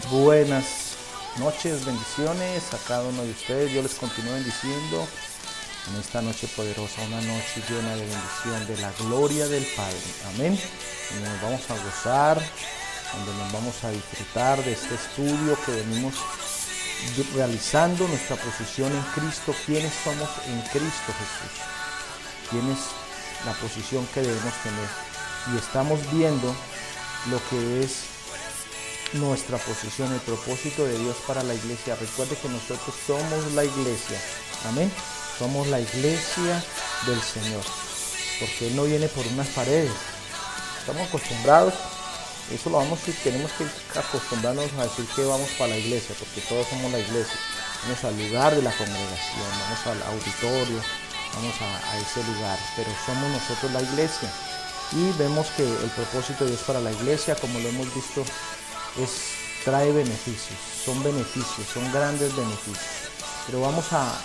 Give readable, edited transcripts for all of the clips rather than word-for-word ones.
Buenas noches, bendiciones a cada uno de ustedes. Yo les continúo bendiciendo en esta noche poderosa, una noche llena de bendición, de la gloria del Padre. Amén. Y nos vamos a gozar, donde nos vamos a disfrutar de este estudio que venimos realizando, nuestra posición en Cristo. ¿Quiénes somos en Cristo Jesús? ¿Quién es la posición que debemos tener? Y estamos viendo lo que es nuestra posición, el propósito de Dios para la iglesia. Recuerde que nosotros somos la iglesia, amén. Somos la iglesia del Señor, porque Él no viene por unas paredes. Estamos acostumbrados, eso lo vamos, tenemos que acostumbrarnos a decir que vamos para la iglesia, porque todos somos la iglesia. Vamos al lugar de la congregación, vamos al auditorio, vamos a ese lugar, pero somos nosotros la iglesia. Y vemos que el propósito de Dios para la iglesia, como lo hemos visto, trae beneficios, son grandes beneficios. Pero vamos a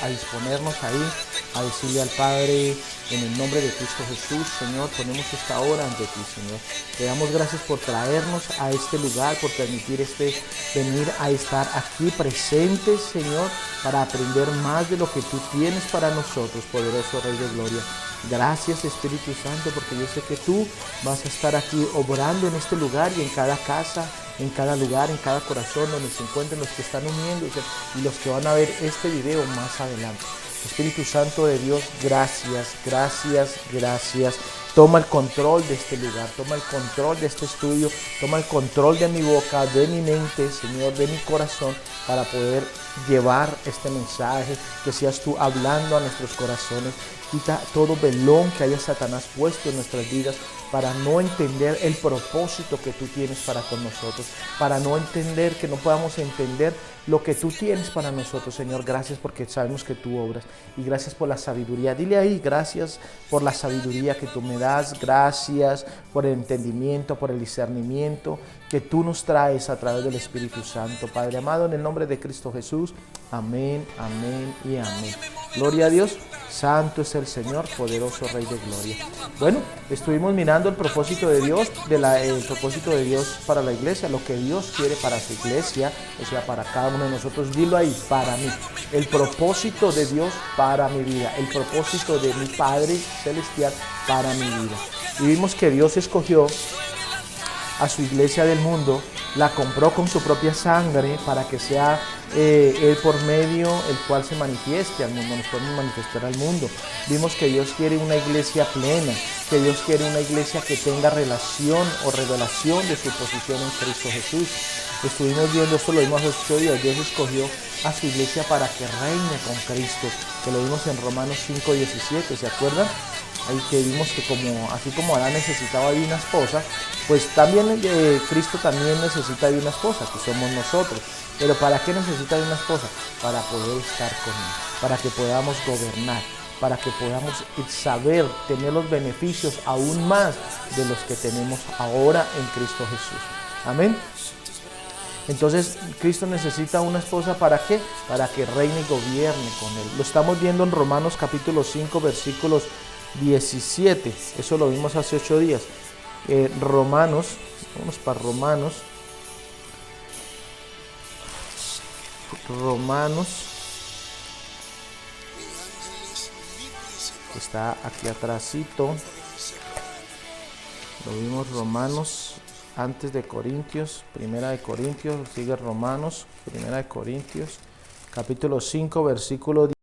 disponernos ahí, a decirle al Padre, en el nombre de Cristo Jesús: Señor, ponemos esta hora ante ti, Señor. Te damos gracias por traernos a este lugar, por permitir venir a estar aquí presentes, Señor, para aprender más de lo que tú tienes para nosotros, poderoso Rey de Gloria. Gracias, Espíritu Santo, porque yo sé que tú vas a estar aquí obrando en este lugar y en cada casa, en cada lugar, en cada corazón donde se encuentren los que están uniéndose y los que van a ver este video más adelante. Espíritu Santo de Dios, gracias, gracias, gracias. Toma el control de este lugar, toma el control de este estudio, toma el control de mi boca, de mi mente, Señor, de mi corazón, para poder llevar este mensaje, que seas tú hablando a nuestros corazones. Quita todo velón que haya Satanás puesto en nuestras vidas para no entender el propósito que tú tienes para con nosotros, para no entender, que no podamos entender lo que tú tienes para nosotros, Señor. Gracias porque sabemos que tú obras, y gracias por la sabiduría. Dile ahí: gracias por la sabiduría que tú me das, gracias por el entendimiento, por el discernimiento que tú nos traes a través del Espíritu Santo. Padre amado, en el nombre de Cristo Jesús, amén, amén y amén. Gloria a Dios. Santo es el Señor, poderoso Rey de Gloria. Bueno, estuvimos mirando el propósito de Dios, el propósito de Dios para la iglesia, lo que Dios quiere para su iglesia, o sea, para cada uno de nosotros. Dilo ahí: para mí. El propósito de Dios para mi vida, el propósito de mi Padre Celestial para mi vida. Y vimos que Dios escogió a su iglesia del mundo, la compró con su propia sangre para que sea Él por medio el cual se manifieste al mundo, nos podemos manifestar al mundo. Vimos que Dios quiere una iglesia plena, que Dios quiere una iglesia que tenga relación o revelación de su posición en Cristo Jesús. Estuvimos viendo esto, lo vimos hace 8 días. Dios escogió a su iglesia para que reine con Cristo, que lo vimos en Romanos 5:17, ¿se acuerdan? Ahí que vimos que así como Adán necesitaba de una esposa, pues también Cristo también necesita de una esposa, que somos nosotros. Pero ¿para qué necesita de una esposa? Para poder estar con Él, para que podamos gobernar, para que podamos saber tener los beneficios aún más de los que tenemos ahora en Cristo Jesús. Amén. Entonces, Cristo necesita una esposa, ¿para qué? Para que reine y gobierne con Él. Lo estamos viendo en Romanos capítulo 5, versículos 17. Eso lo vimos hace 8 días. Vamos para Romanos, está aquí atrásito. Lo vimos Romanos antes de Corintios, Primera de Corintios, sigue Romanos, Primera de Corintios, capítulo 5, versículo 10.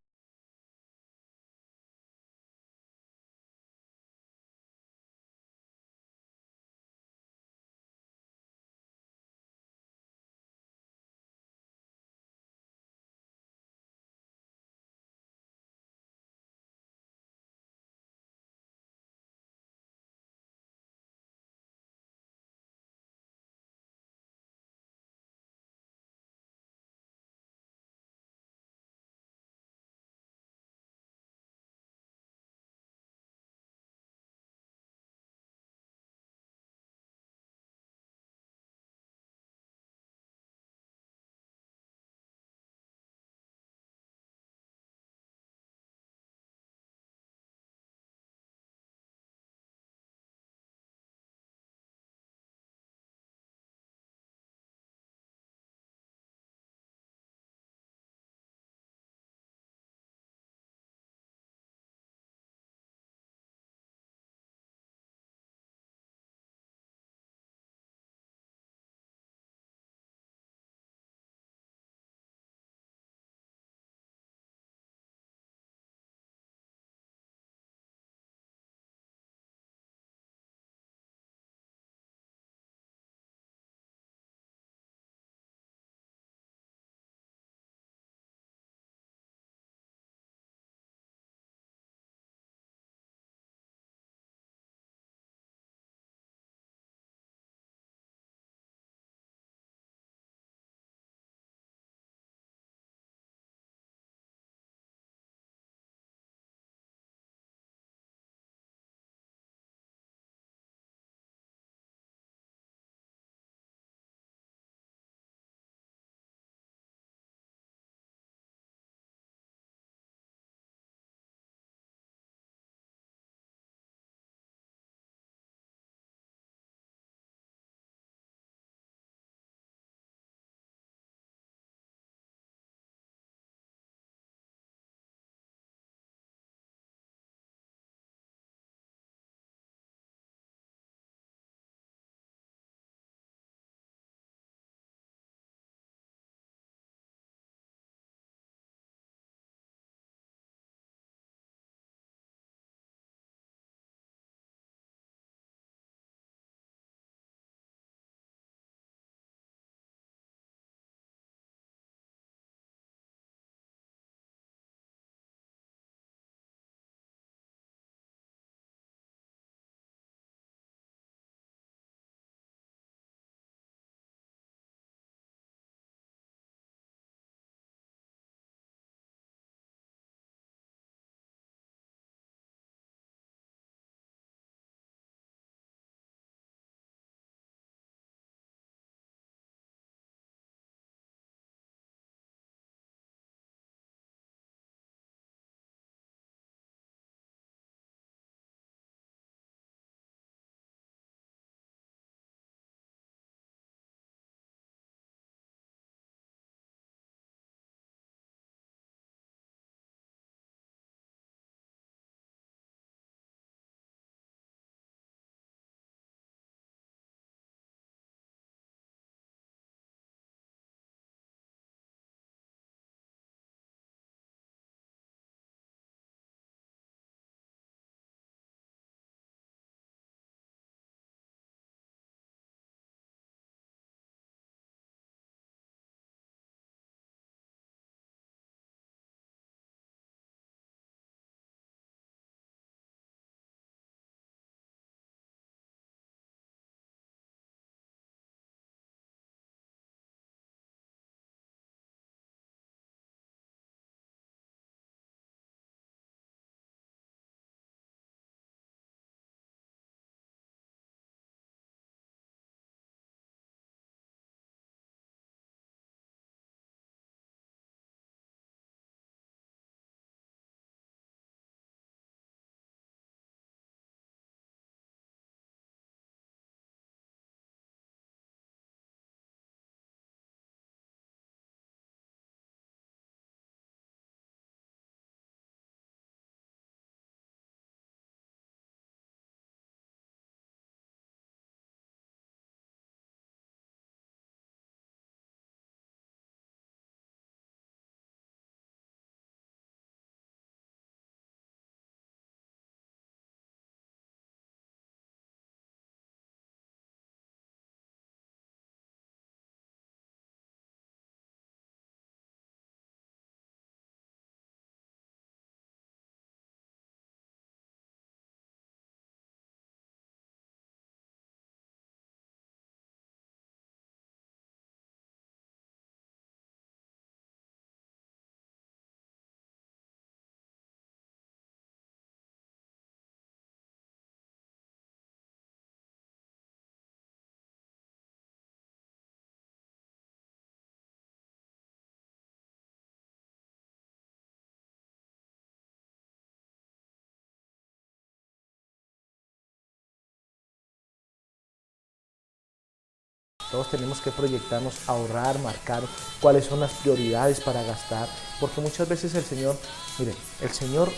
Todos tenemos que proyectarnos, ahorrar, marcar cuáles son las prioridades para gastar, porque muchas veces el Señor, miren, el Señor,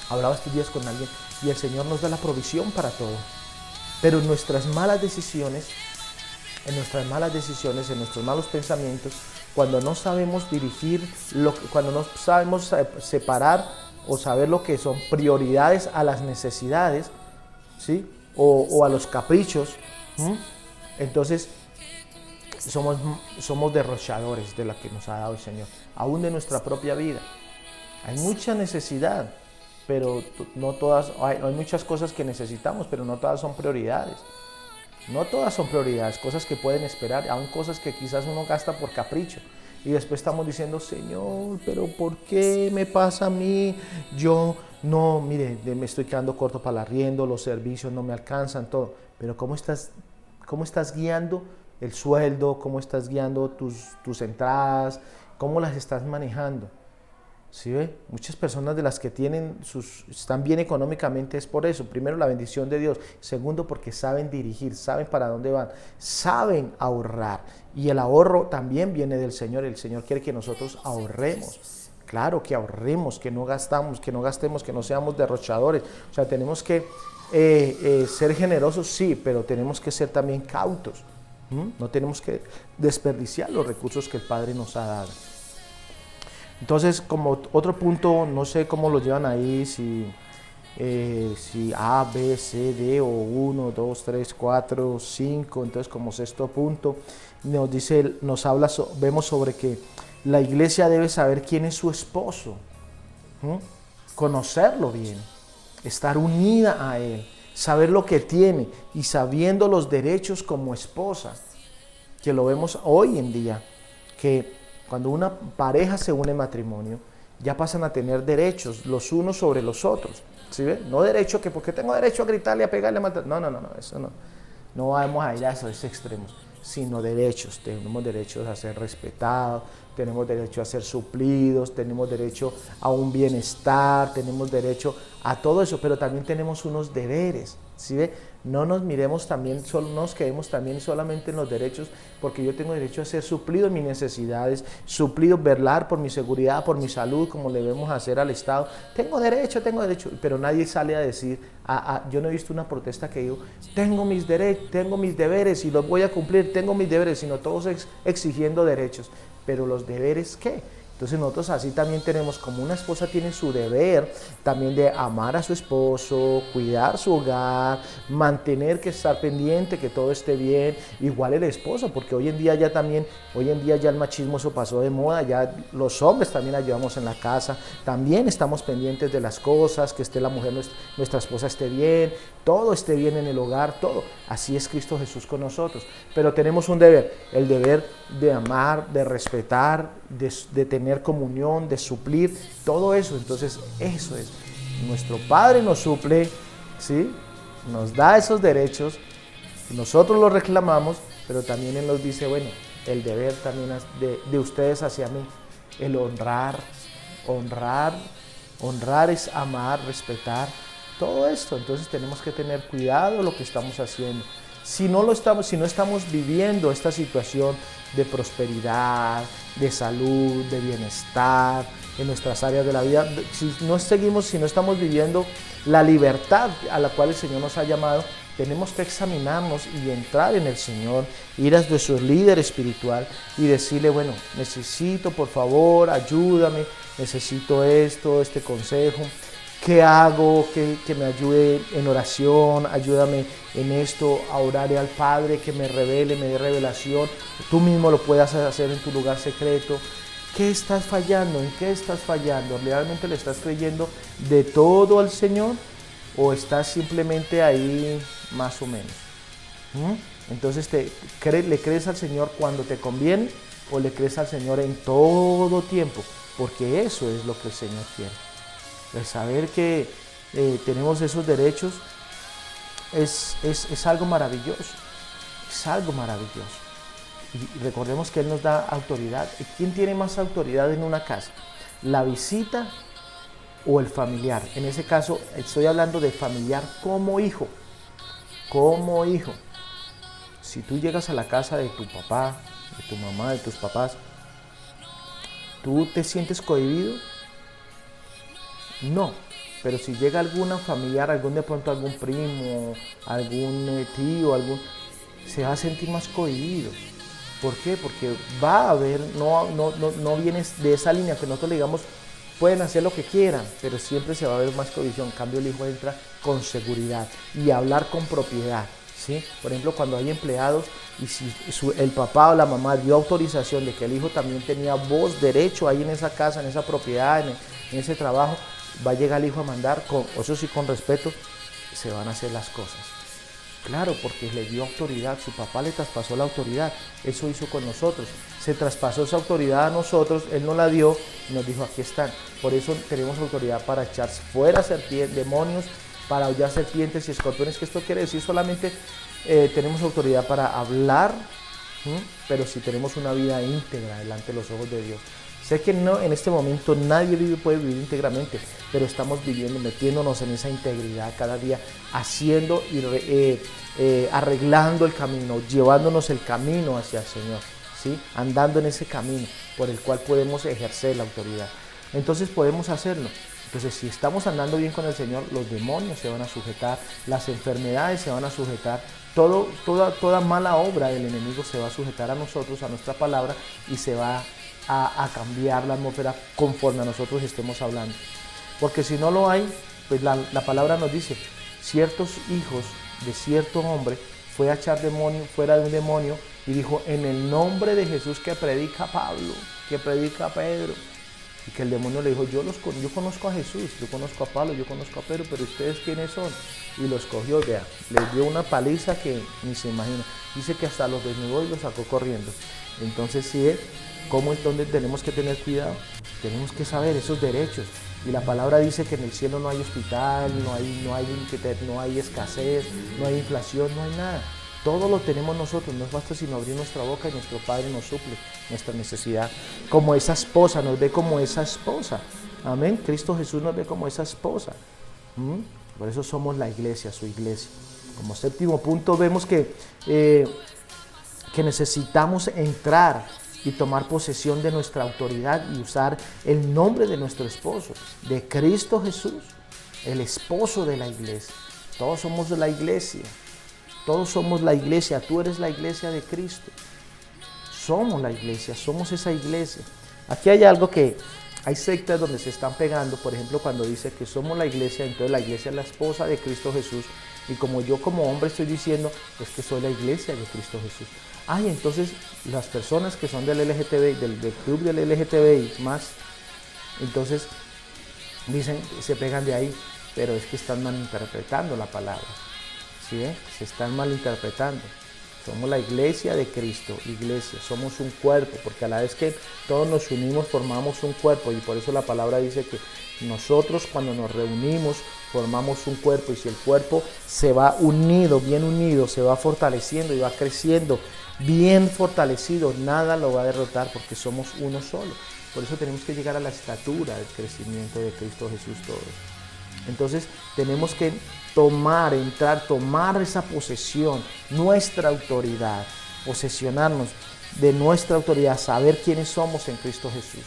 hablaba estos días con alguien, y el Señor nos da la provisión para todo, pero en nuestras malas decisiones, en nuestros malos pensamientos, cuando no sabemos dirigir, cuando no sabemos separar o saber lo que son prioridades a las necesidades, ¿sí? o a los caprichos, entonces somos derrochadores de la que nos ha dado el Señor, aún de nuestra propia vida. Hay mucha necesidad, pero no todas, hay muchas cosas que necesitamos, pero no todas son prioridades. No todas son prioridades, cosas que pueden esperar, aún cosas que quizás uno gasta por capricho. Y después estamos diciendo, Señor, pero ¿por qué me pasa a mí? Yo no, mire, me estoy quedando corto para el arriendo, los servicios no me alcanzan, todo. Pero ¿cómo estás guiando el sueldo? ¿Cómo estás guiando tus entradas? ¿Cómo las estás manejando? ¿Sí ve? Muchas personas de las que están bien económicamente es por eso. Primero, la bendición de Dios. Segundo, porque saben dirigir, saben para dónde van, saben ahorrar. Y el ahorro también viene del Señor. El Señor quiere que nosotros ahorremos. Claro, que ahorremos, que no gastemos, que no seamos derrochadores. O sea, tenemos que ser generosos, sí, pero tenemos que ser también cautos. No tenemos que desperdiciar los recursos que el Padre nos ha dado. Entonces, como otro punto, no sé cómo lo llevan ahí, si A, B, C, D o 1, 2, 3, 4, 5, entonces como sexto punto, vemos sobre que la iglesia debe saber quién es su esposo, conocerlo bien, estar unida a él, saber lo que tiene y sabiendo los derechos como esposa, que lo vemos hoy en día, que cuando una pareja se une en matrimonio, ya pasan a tener derechos los unos sobre los otros. ¿Sí ve? No derecho que porque tengo derecho a gritarle, a pegarle, a matar. No, eso no. No vamos a ir a esos extremos, sino derechos. Tenemos derechos a ser respetados, tenemos derecho a ser suplidos, tenemos derecho a un bienestar, tenemos derecho a todo eso, pero también tenemos unos deberes. ¿Sí ve? No nos quedemos también solamente en los derechos, porque yo tengo derecho a ser suplido en mis necesidades, suplido, velar por mi seguridad, por mi salud, como le debemos hacer al Estado. Tengo derecho, pero nadie sale a decir, yo no he visto una protesta que digo, tengo mis deberes y los voy a cumplir, tengo mis deberes, sino todos exigiendo derechos. Pero los deberes, ¿qué? Entonces nosotros así también tenemos, como una esposa tiene su deber también de amar a su esposo, cuidar su hogar, estar pendiente que todo esté bien, igual el esposo, porque hoy en día ya el machismo eso pasó de moda, ya los hombres también ayudamos en la casa, también estamos pendientes de las cosas, que esté la mujer, nuestra esposa esté bien, todo esté bien en el hogar, todo. Así es Cristo Jesús con nosotros, pero tenemos un deber, el deber de amar, de respetar, de tener comunión, de suplir, todo eso. Entonces eso es, nuestro Padre nos suple, ¿sí? Nos da esos derechos, nosotros los reclamamos, pero también Él nos dice, bueno, el deber también de ustedes hacia mí, el honrar es amar, respetar, todo esto. Entonces tenemos que tener cuidado de lo que estamos haciendo. Si no estamos viviendo esta situación de prosperidad, de salud, de bienestar en nuestras áreas de la vida, si no estamos viviendo la libertad a la cual el Señor nos ha llamado, tenemos que examinarnos y entrar en el Señor, ir a nuestro líder espiritual y decirle, bueno, necesito, por favor, ayúdame, necesito este consejo. ¿Qué hago? Que me ayude en oración, ayúdame en esto, a orarle al Padre, que me revele, me dé revelación. Tú mismo lo puedas hacer en tu lugar secreto. ¿Qué estás fallando? ¿En qué estás fallando? ¿Realmente le estás creyendo de todo al Señor? ¿O estás simplemente ahí más o menos? Entonces, ¿le crees al Señor cuando te conviene o le crees al Señor en todo tiempo? Porque eso es lo que el Señor quiere. El saber que tenemos esos derechos es algo maravilloso, es algo maravilloso. Y recordemos que Él nos da autoridad. ¿Y quién tiene más autoridad en una casa? ¿La visita o el familiar? En ese caso estoy hablando de familiar como hijo, si tú llegas a la casa de tu papá, de tu mamá, de tus papás, ¿tú te sientes cohibido? No, pero si llega alguna familiar, de pronto algún primo, algún tío, se va a sentir más cohibido. ¿Por qué? Porque va a haber, no vienes de esa línea que nosotros le digamos, pueden hacer lo que quieran, pero siempre se va a ver más cohibición. En cambio, el hijo entra con seguridad y hablar con propiedad, ¿sí? Por ejemplo, cuando hay empleados y si el papá o la mamá dio autorización de que el hijo también tenía voz, derecho ahí en esa casa, en esa propiedad, en ese trabajo, va a llegar el hijo a mandar, eso sí, con respeto, se van a hacer las cosas. Claro, porque le dio autoridad, su papá le traspasó la autoridad, eso hizo con nosotros, se traspasó esa autoridad a nosotros, él nos la dio y nos dijo, aquí están. Por eso tenemos autoridad para echar fuera demonios, para aullar serpientes y escorpiones, que esto quiere decir solamente tenemos autoridad para hablar, pero si tenemos una vida íntegra delante de los ojos de Dios. Sé que no, en este momento nadie puede vivir íntegramente, pero estamos viviendo, metiéndonos en esa integridad cada día, haciendo y arreglando el camino, llevándonos el camino hacia el Señor, ¿sí? Andando en ese camino por el cual podemos ejercer la autoridad. Entonces podemos hacerlo. Entonces, si estamos andando bien con el Señor, los demonios se van a sujetar, las enfermedades se van a sujetar, toda mala obra del enemigo se va a sujetar a nosotros, a nuestra palabra, y se va a cambiar la atmósfera conforme a nosotros estemos hablando. Porque si no lo hay, pues la palabra nos dice, ciertos hijos de cierto hombre fue a echar fuera de un demonio y dijo, en el nombre de Jesús que predica Pablo, que predica Pedro. Y que el demonio le dijo, yo conozco a Jesús, yo conozco a Pablo, yo conozco a Pedro, pero ¿ustedes quiénes son? Y los cogió, vea, les dio una paliza que ni se imagina. Dice que hasta los desnudó y los sacó corriendo. Entonces, sí, ¿cómo es donde tenemos que tener cuidado? Tenemos que saber esos derechos. Y la palabra dice que en el cielo no hay hospital, no hay escasez, no hay inflación, no hay nada. Todo lo tenemos nosotros, no basta sino abrir nuestra boca y nuestro Padre nos suple nuestra necesidad. Como esa esposa, nos ve como esa esposa. Amén. Cristo Jesús nos ve como esa esposa. Por eso somos la iglesia, su iglesia. Como séptimo punto vemos que necesitamos entrar y tomar posesión de nuestra autoridad y usar el nombre de nuestro esposo, de Cristo Jesús, el esposo de la iglesia. Todos somos de la iglesia. Todos somos la iglesia, tú eres la iglesia de Cristo. Somos la iglesia, somos esa iglesia. Aquí hay algo que, hay sectas donde se están pegando, por ejemplo, cuando dice que somos la iglesia, entonces la iglesia es la esposa de Cristo Jesús. Y como yo como hombre estoy diciendo, es que soy la iglesia de Cristo Jesús. Entonces las personas que son del LGTBI, del club del LGTBI más, entonces dicen, se pegan de ahí, pero es que están malinterpretando la palabra. ¿Sí? Se están malinterpretando. Somos la iglesia de Cristo, iglesia, somos un cuerpo, porque a la vez que todos nos unimos formamos un cuerpo, y por eso la palabra dice que nosotros cuando nos reunimos formamos un cuerpo, y si el cuerpo se va unido, bien unido, se va fortaleciendo y va creciendo, bien fortalecido, nada lo va a derrotar porque somos uno solo. Por eso tenemos que llegar a la estatura del crecimiento de Cristo Jesús todos. Entonces tenemos que tomar esa posesión, nuestra autoridad, posesionarnos de nuestra autoridad, saber quiénes somos en Cristo Jesús.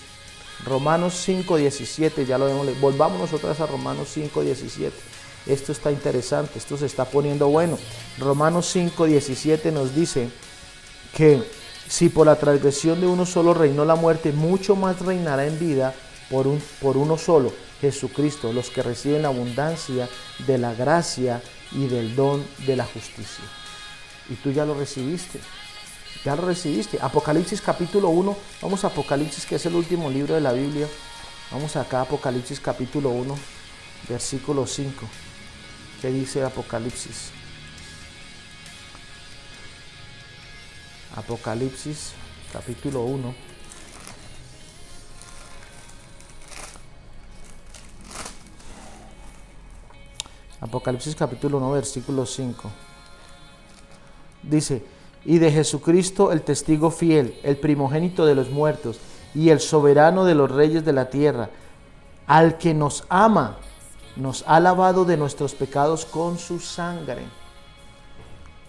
Romanos 5:17, ya lo vemos, volvamos nosotros a Romanos 5:17. Esto está interesante, esto se está poniendo bueno. Romanos 5:17 nos dice que si por la transgresión de uno solo reinó la muerte, mucho más reinará en vida por uno solo, Jesucristo, los que reciben la abundancia de la gracia y del don de la justicia. Y tú ya lo recibiste. Ya lo recibiste. Apocalipsis capítulo 1. Vamos a Apocalipsis, que es el último libro de la Biblia. Vamos acá a Apocalipsis capítulo 1, versículo 5. ¿Qué dice Apocalipsis? Apocalipsis capítulo 1. Apocalipsis capítulo 1, versículo 5. Dice, y de Jesucristo el testigo fiel, el primogénito de los muertos y el soberano de los reyes de la tierra, al que nos ama, nos ha lavado de nuestros pecados con su sangre.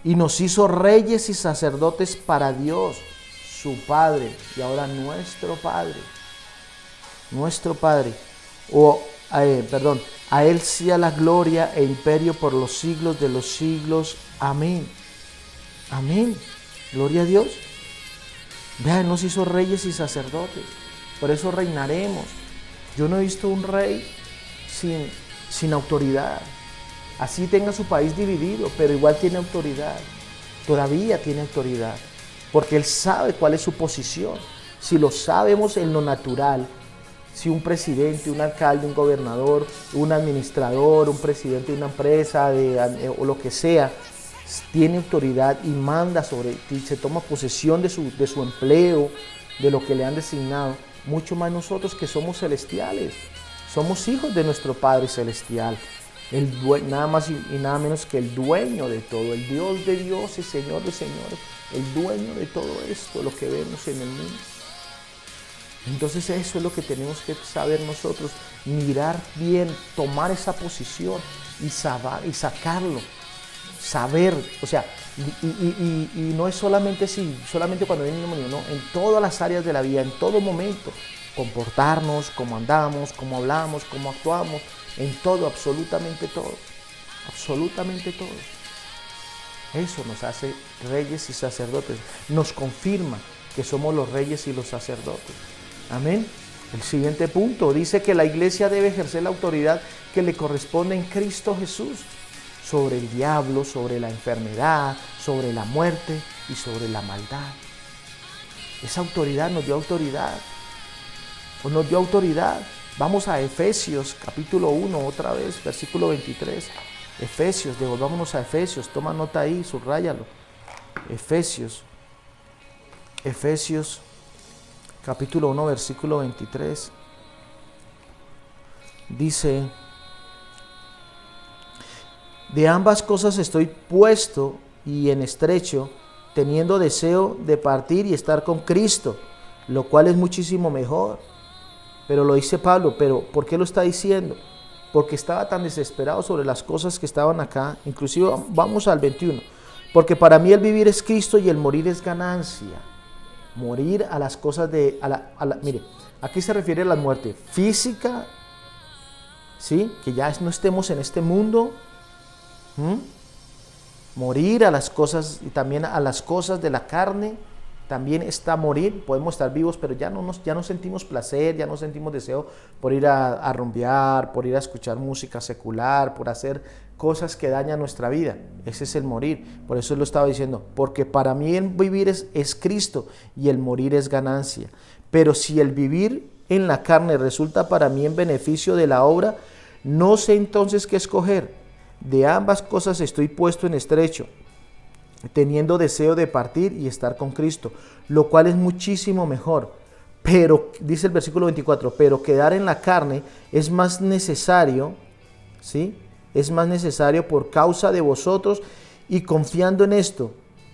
y nos hizo reyes y sacerdotes para Dios, su Padre, y ahora nuestro Padre. Nuestro Padre. A Él sea la gloria e imperio por los siglos de los siglos. Amén. Amén. Gloria a Dios. Vean, nos hizo reyes y sacerdotes. Por eso reinaremos. Yo no he visto un rey sin autoridad. Así tenga su país dividido, pero igual tiene autoridad. Todavía tiene autoridad. Porque Él sabe cuál es su posición. Si lo sabemos en lo natural, si un presidente, un alcalde, un gobernador, un administrador, un presidente de una empresa o lo que sea, tiene autoridad y manda sobre ti, se toma posesión de su empleo, de lo que le han designado, mucho más nosotros que somos celestiales, somos hijos de nuestro Padre Celestial, nada más y nada menos que el dueño de todo, el Dios de Dios y Señor de señores, el dueño de todo esto, lo que vemos en el mundo. Entonces eso es lo que tenemos que saber nosotros, mirar bien, tomar esa posición y sacarlo, saber, o sea, y no es solamente cuando viene el demonio, no, en todas las áreas de la vida, en todo momento, comportarnos, cómo andamos, cómo hablamos, cómo actuamos, en todo, absolutamente todo, absolutamente todo. Eso nos hace reyes y sacerdotes, nos confirma que somos los reyes y los sacerdotes. Amén. El siguiente punto dice que la iglesia debe ejercer la autoridad que le corresponde en Cristo Jesús sobre el diablo, sobre la enfermedad, sobre la muerte y sobre la maldad. Esa autoridad nos dio autoridad. Nos dio autoridad. Vamos a Efesios capítulo 1 otra vez, versículo 23. Efesios, devolvámonos a Efesios, toma nota ahí, subráyalo. Efesios capítulo 1, versículo 23, dice, de ambas cosas estoy puesto y en estrecho, teniendo deseo de partir y estar con Cristo, lo cual es muchísimo mejor. Pero lo dice Pablo, pero ¿por qué lo está diciendo? Porque estaba tan desesperado sobre las cosas que estaban acá, inclusive vamos al 21, porque para mí el vivir es Cristo y el morir es ganancia. Morir a las cosas mire, aquí se refiere a la muerte física, ¿sí? Que ya no estemos en este mundo. Morir a las cosas y también a las cosas de la carne. También está morir, podemos estar vivos, pero ya no sentimos placer, ya no sentimos deseo por ir a rumbear, por ir a escuchar música secular, por hacer cosas que dañan nuestra vida. Ese es el morir. Por eso lo estaba diciendo, porque para mí el vivir es Cristo y el morir es ganancia. Pero si el vivir en la carne resulta para mí en beneficio de la obra, no sé entonces qué escoger. De ambas cosas estoy puesto en estrecho, teniendo deseo de partir y estar con Cristo, lo cual es muchísimo mejor. Pero, dice el versículo 24, pero quedar en la carne es más necesario, ¿sí? Es más necesario por causa de vosotros, y confiando en esto,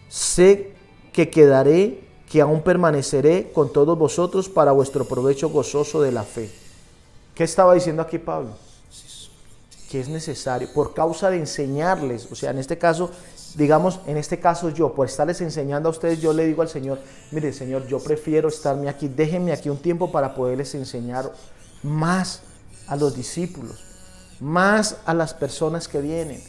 sé que quedaré, que aún permaneceré con todos vosotros para vuestro provecho gozoso de la fe. ¿Qué estaba diciendo aquí Pablo? Que es necesario, por causa de enseñarles, o sea, en este caso, digamos, en este caso yo, por estarles enseñando a ustedes, yo le digo al Señor, mire Señor, yo prefiero estarme aquí, déjenme aquí un tiempo para poderles enseñar más a los discípulos, más a las personas que vienen,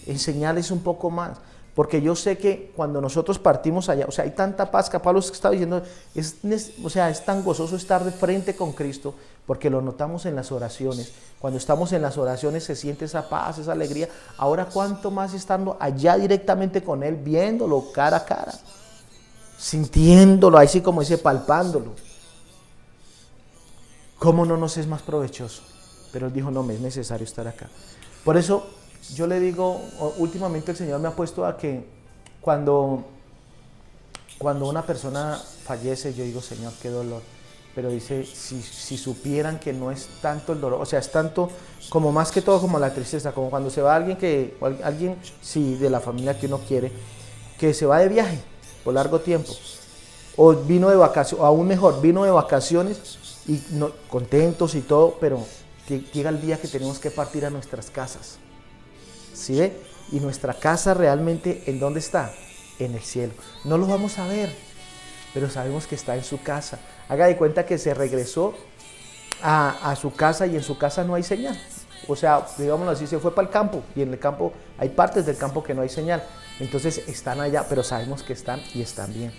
enseñarles un poco más, porque yo sé que cuando nosotros partimos allá, o sea, hay tanta paz que Pablo está diciendo, es tan gozoso estar de frente con Cristo, porque lo notamos en las oraciones. Cuando estamos en las oraciones se siente esa paz, esa alegría. Ahora cuánto más estando allá directamente con Él, viéndolo cara a cara, sintiéndolo, así como dice, palpándolo. ¿Cómo no nos es más provechoso? Pero Él dijo, no, me es necesario estar acá. Por eso yo le digo, últimamente el Señor me ha puesto a que cuando una persona fallece, yo digo, Señor, qué dolor. Pero dice, si supieran que no es tanto el dolor, o sea, es tanto como más que todo como la tristeza, como cuando se va alguien sí, de la familia que uno quiere, que se va de viaje por largo tiempo, o vino de vacaciones, o aún mejor, vino de vacaciones y contentos y todo, pero llega el día que tenemos que partir a nuestras casas. ¿Sí ve? Y nuestra casa realmente, ¿en dónde está? En el cielo. No lo vamos a ver, pero sabemos que está en su casa. Haga de cuenta que se regresó a su casa y en su casa no hay señal. O sea, digámoslo así, se fue para el campo y en el campo hay partes del campo que no hay señal. Entonces están allá, pero sabemos que están y están bien.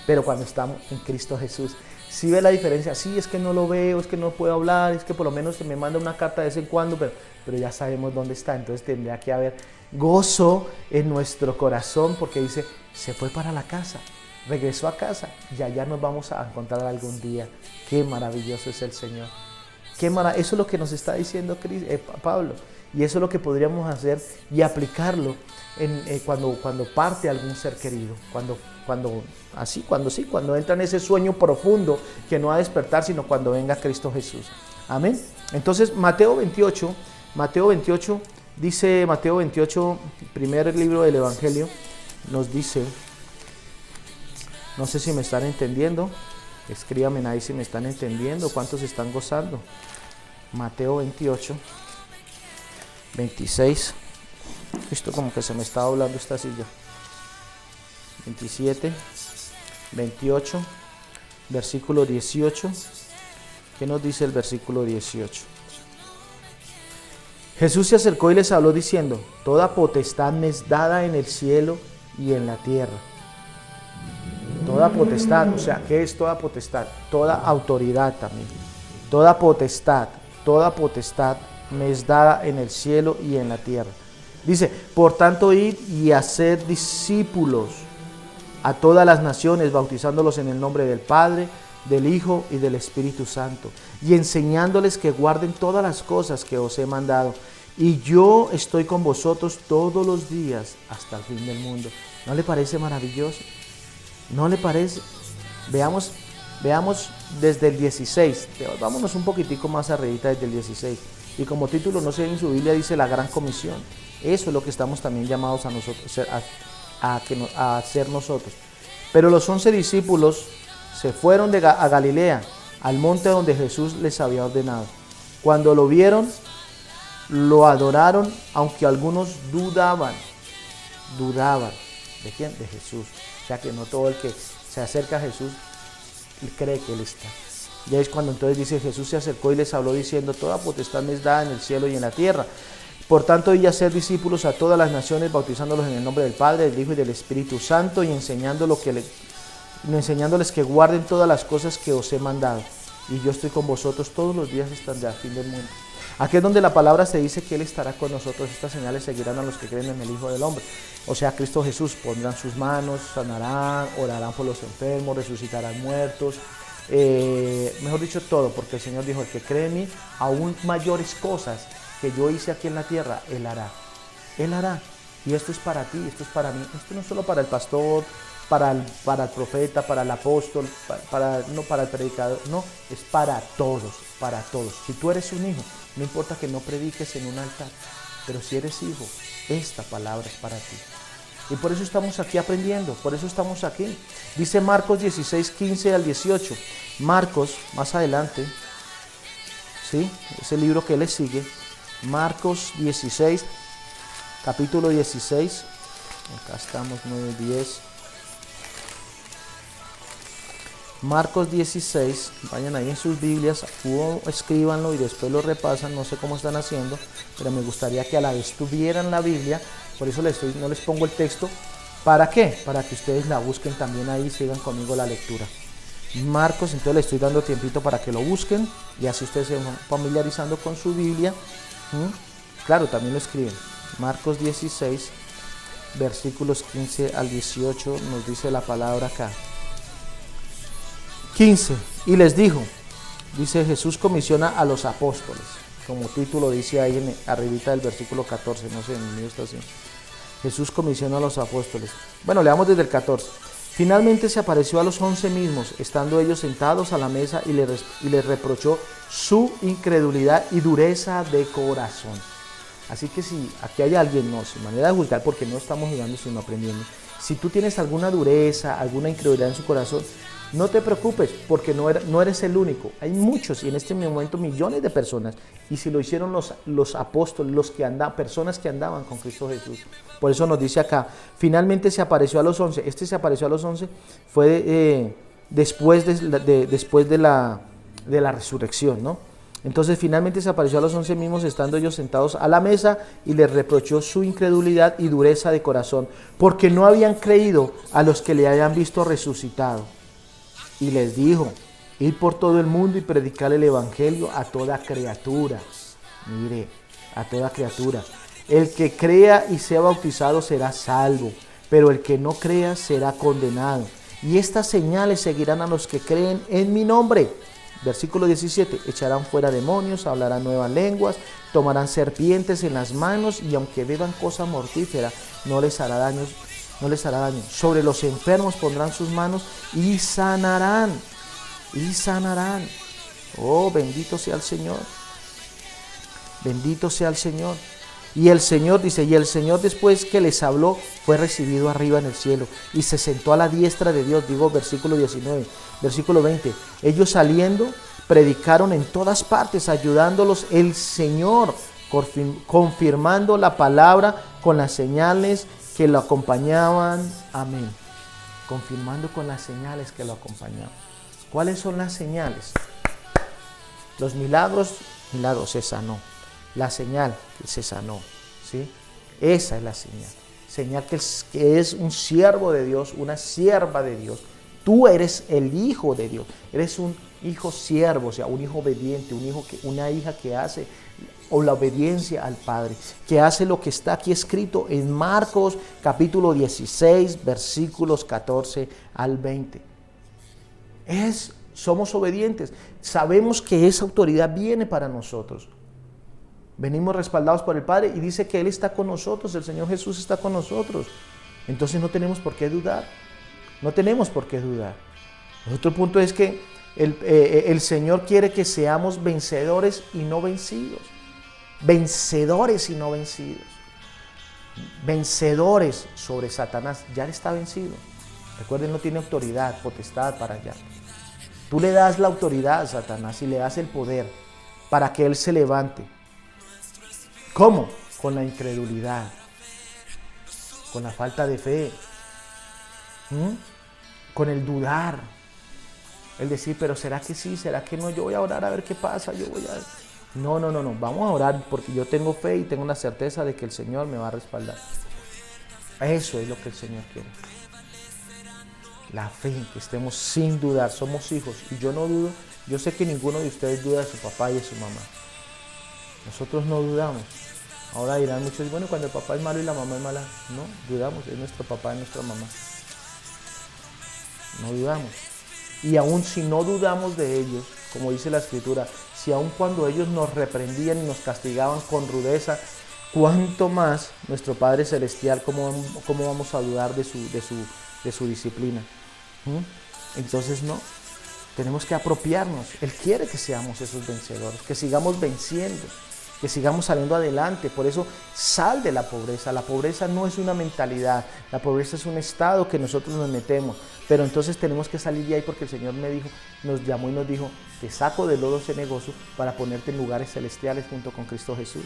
Pero cuando estamos en Cristo Jesús, ¿sí ve la diferencia? Sí, es que no lo veo, es que no puedo hablar, es que por lo menos se me manda una carta de vez en cuando, pero ya sabemos dónde está. Entonces tendría que haber gozo en nuestro corazón porque dice, se fue para la casa, regresó a casa y allá nos vamos a encontrar algún día. Qué maravilloso es el Señor. Eso es lo que nos está diciendo Pablo, y eso es lo que podríamos hacer y aplicarlo cuando parte algún ser querido, cuando entra en ese sueño profundo que no va a despertar sino cuando venga Cristo Jesús. Amén. Entonces Mateo 28, primer libro del Evangelio, nos dice, no sé si me están entendiendo, escríbanme ahí si me están entendiendo, cuántos están gozando. Mateo 28, 26, esto como que se me está doblando esta silla. 27, 28, versículo 18. ¿Qué nos dice el versículo 18? Jesús se acercó y les habló diciendo, toda potestad me es dada en el cielo y en la tierra. Toda potestad, o sea, ¿qué es toda potestad? Toda autoridad también. Toda potestad me es dada en el cielo y en la tierra. Dice, por tanto, id y haced discípulos a todas las naciones, bautizándolos en el nombre del Padre, del Hijo y del Espíritu Santo, y enseñándoles que guarden todas las cosas que os he mandado. Y yo estoy con vosotros todos los días hasta el fin del mundo. ¿No le parece maravilloso? ¿No le parece? Veamos desde el 16, vámonos un poquitico más arribita desde el 16, y como título, no sé, en su Biblia dice la gran comisión. Eso es lo que estamos también llamados a nosotros, a hacer nosotros. Pero los 11 discípulos se fueron a Galilea, al monte donde Jesús les había ordenado. Cuando lo vieron, lo adoraron, aunque algunos dudaban. ¿De quién? De Jesús. O sea que no todo el que se acerca a Jesús cree que Él está. Ya es cuando entonces dice, Jesús se acercó y les habló diciendo, toda potestad me es dada en el cielo y en la tierra. Por tanto, id a ser discípulos a todas las naciones, bautizándolos en el nombre del Padre, del Hijo y del Espíritu Santo, y enseñándoles que guarden todas las cosas que os he mandado. Y yo estoy con vosotros todos los días hasta el fin del mundo. Aquí es donde la palabra se dice que Él estará con nosotros. Estas señales seguirán a los que creen en el Hijo del Hombre. O sea, Cristo Jesús, pondrán sus manos, sanarán, orarán por los enfermos, resucitarán muertos. Mejor dicho, todo, porque el Señor dijo, el que cree en mí, aún mayores cosas que yo hice aquí en la tierra, Él hará. Él hará. Y esto es para ti, esto es para mí. Esto no es solo para el pastor, para el profeta, para el apóstol, no para el predicador, no, es para todos, para todos. Si tú eres un hijo, no importa que no prediques en un altar, pero si eres hijo, esta palabra es para ti. Y por eso estamos aquí aprendiendo, por eso estamos aquí. Dice Marcos 16, 15 al 18. Marcos, más adelante, ¿sí? Es el libro que le sigue. Marcos 16, capítulo 16. Acá estamos, 9, 10. Marcos 16, vayan ahí en sus Biblias, o escríbanlo y después lo repasan, no sé cómo están haciendo, pero me gustaría que a la vez tuvieran la Biblia, por eso no les pongo el texto. ¿Para qué? Para que ustedes la busquen también ahí y sigan conmigo la lectura. Marcos, entonces le estoy dando tiempito para que lo busquen y así ustedes se van familiarizando con su Biblia. Claro, también lo escriben. Marcos 16, versículos 15 al 18, nos dice la palabra acá. 15, y les dijo, dice Jesús comisiona a los apóstoles, como título dice ahí arribita del versículo 14, no sé, en el mío está así. Jesús comisiona a los apóstoles. Bueno, leamos desde el 14. Finalmente se apareció a los 11 mismos, estando ellos sentados a la mesa, y les reprochó su incredulidad y dureza de corazón. Así que si aquí hay alguien, no, sin manera de juzgar, porque no estamos jugando sino aprendiendo. Si tú tienes alguna dureza, alguna incredulidad en su corazón, No te preocupes porque no eres el único. Hay muchos y en este momento millones de personas. Y si lo hicieron los apóstoles, personas que andaban con Cristo Jesús. Por eso nos dice acá, finalmente se apareció a los 11. Este se apareció a los 11 fue después de la resurrección, ¿no? Entonces finalmente se apareció a los 11 mismos estando ellos sentados a la mesa y les reprochó su incredulidad y dureza de corazón, porque no habían creído a los que le habían visto resucitado. Y les dijo, id por todo el mundo y predicar el evangelio a toda criatura. Mire, a toda criatura. El que crea y sea bautizado será salvo, pero el que no crea será condenado. Y estas señales seguirán a los que creen en mi nombre. Versículo 17, echarán fuera demonios, hablarán nuevas lenguas, tomarán serpientes en las manos y aunque beban cosa mortífera, no les hará daño. Sobre los enfermos pondrán sus manos y sanarán. Oh, bendito sea el Señor. Bendito sea el Señor. Y el Señor dice, y el Señor después que les habló fue recibido arriba en el cielo y se sentó a la diestra de Dios. Digo versículo 19, versículo 20. Ellos saliendo predicaron en todas partes, ayudándolos el Señor, confirmando la palabra con las señales que lo acompañaban. Amén. Confirmando con las señales que lo acompañaban. ¿Cuáles son las señales? Los milagros se sanó. La señal que se sanó, ¿sí? Esa es la señal. Señal que es un siervo de Dios, una sierva de Dios. Tú eres el hijo de Dios. Eres un hijo siervo, o sea, un hijo obediente, una hija que hace la obediencia al Padre, que hace lo que está aquí escrito en Marcos capítulo 16, versículos 14 al 20. Somos obedientes. Sabemos que esa autoridad viene para nosotros. Venimos respaldados por el Padre y dice que Él está con nosotros, el Señor Jesús está con nosotros. Entonces no tenemos por qué dudar. No tenemos por qué dudar. Otro punto es que el Señor quiere que seamos vencedores y no vencidos. Vencedores y no vencidos. Vencedores sobre Satanás. Ya Él está vencido. Recuerden, no tiene autoridad, potestad para allá. Tú le das la autoridad a Satanás y le das el poder para que Él se levante. ¿Cómo? Con la incredulidad, con la falta de fe, con el dudar, el decir, pero ¿será que sí? ¿Será que no? Yo voy a orar a ver qué pasa. No, vamos a orar porque yo tengo fe y tengo la certeza de que el Señor me va a respaldar. Eso es lo que el Señor quiere. La fe, que estemos sin dudar, somos hijos y yo no dudo, yo sé que ninguno de ustedes duda de su papá y de su mamá. Nosotros no dudamos. Ahora dirán muchos, bueno, cuando el papá es malo y la mamá es mala. No, dudamos, es nuestro papá, es nuestra mamá. No dudamos. Y aún si no dudamos de ellos, como dice la Escritura, si aún cuando ellos nos reprendían y nos castigaban con rudeza, cuánto más nuestro Padre Celestial, cómo vamos a dudar de su disciplina. Entonces no, tenemos que apropiarnos. Él quiere que seamos esos vencedores, que sigamos venciendo, que sigamos saliendo adelante. Por eso sal de la pobreza. La pobreza no es una mentalidad, la pobreza es un estado que nosotros nos metemos, pero entonces tenemos que salir de ahí porque el Señor nos llamó y nos dijo, te saco del lodo cenagoso para ponerte en lugares celestiales junto con Cristo Jesús.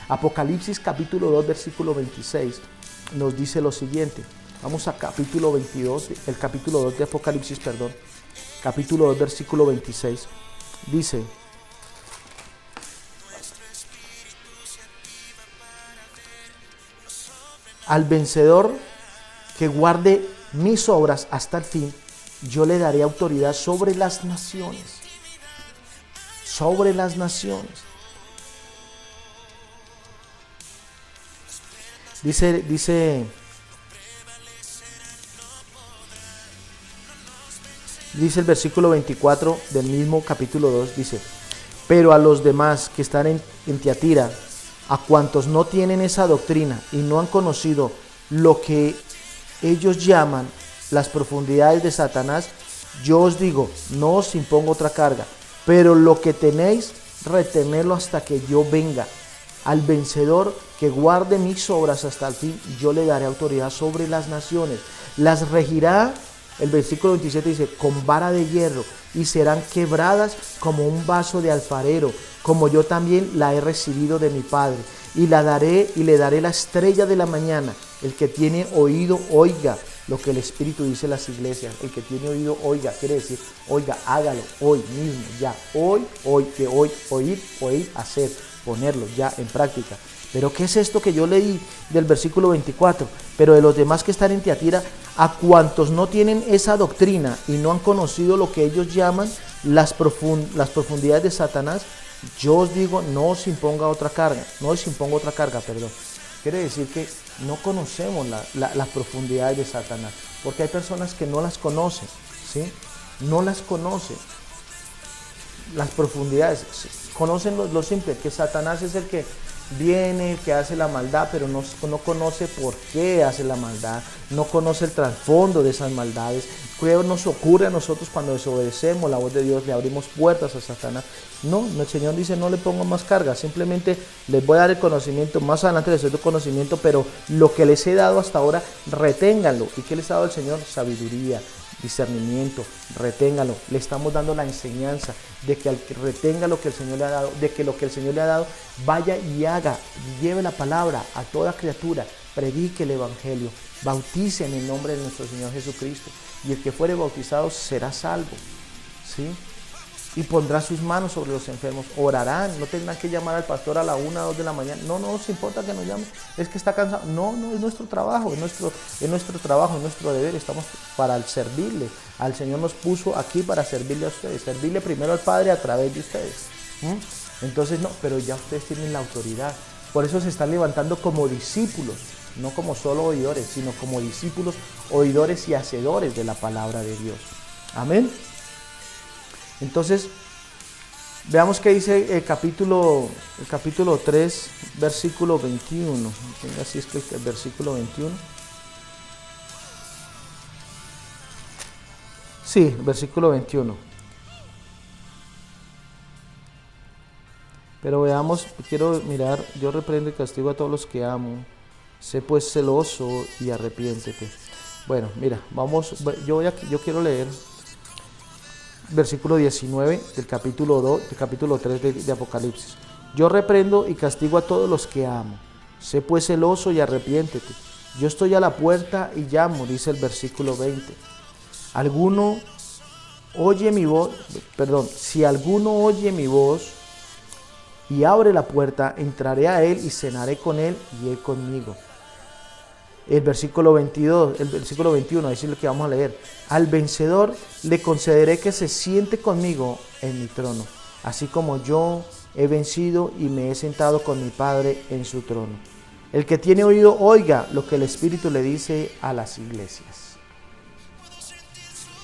Apocalipsis capítulo 2 versículo 26 nos dice lo siguiente. Vamos a capítulo 22, el capítulo 2 de Apocalipsis, capítulo 2 versículo 26. Dice: al vencedor que guarde mis obras hasta el fin, yo le daré autoridad sobre las naciones. Sobre las naciones. Dice el versículo 24 del mismo capítulo 2, dice: pero a los demás que están en Tiatira, a cuantos no tienen esa doctrina y no han conocido lo que ellos llaman las profundidades de Satanás, yo os digo, no os impongo otra carga, pero lo que tenéis, retenerlo hasta que yo venga. Al vencedor que guarde mis obras hasta el fin, yo le daré autoridad sobre las naciones, las regirá El versículo 27 dice, con vara de hierro, y serán quebradas como un vaso de alfarero, como yo también la he recibido de mi Padre. Y le daré la estrella de la mañana. El que tiene oído, oiga lo que el Espíritu dice a las iglesias. El que tiene oído, oiga. Quiere decir, oiga, hágalo hoy mismo, ya. Hoy, oír, hacer, ponerlo ya en práctica. Pero ¿qué es esto que yo leí del versículo 24? Pero de los demás que están en Tiatira, a cuantos no tienen esa doctrina y no han conocido lo que ellos llaman las profundidades de Satanás, yo os digo, no os imponga otra carga, perdón. Quiere decir que no conocemos las profundidades de Satanás, porque hay personas que no las conocen, ¿sí? No las conocen, las profundidades, conocen lo simple, que Satanás es el que viene, que hace la maldad, pero no conoce por qué hace la maldad, no conoce el trasfondo de esas maldades. ¿Qué nos ocurre a nosotros cuando desobedecemos la voz de Dios, le abrimos puertas a Satanás? No, el Señor dice, no le pongo más carga, simplemente les voy a dar el conocimiento, más adelante les doy el conocimiento, pero lo que les he dado hasta ahora, reténganlo. ¿Y qué les ha dado el Señor? Sabiduría, discernimiento, reténgalo. Le estamos dando la enseñanza de que al que retenga lo que el Señor le ha dado, de que lo que el Señor le ha dado, vaya y haga, lleve la palabra a toda criatura, predique el Evangelio, bautice en el nombre de nuestro Señor Jesucristo, y el que fuere bautizado será salvo, ¿sí? Y pondrá sus manos sobre los enfermos, orarán, no tendrán que llamar al pastor a la 1, 2 de la mañana, no nos importa que nos llamen, es que está cansado, no, es nuestro trabajo, es nuestro trabajo, es nuestro deber, estamos para servirle, al Señor nos puso aquí para servirle a ustedes, servirle primero al Padre a través de ustedes, entonces no, pero ya ustedes tienen la autoridad, por eso se están levantando como discípulos, no como solo oidores, sino como discípulos, oidores y hacedores de la palabra de Dios, amén. Entonces, veamos qué dice el capítulo 3, versículo 21. Así es que el versículo 21. Sí, versículo 21. Pero veamos, quiero mirar, yo reprendo y castigo a todos los que amo. Sé pues celoso y arrepiéntete. Bueno, mira, vamos, yo quiero leer versículo 19 del capítulo 3 de Apocalipsis. Yo reprendo y castigo a todos los que amo. Sé pues celoso y arrepiéntete. Yo estoy a la puerta y llamo, dice el versículo 20. Alguno oye mi voz, si alguno oye mi voz y abre la puerta, entraré a él y cenaré con él y él conmigo. El versículo 21, es lo que vamos a leer. Al vencedor le concederé que se siente conmigo en mi trono, así como yo he vencido y me he sentado con mi Padre en su trono. El que tiene oído, oiga lo que el Espíritu le dice a las iglesias.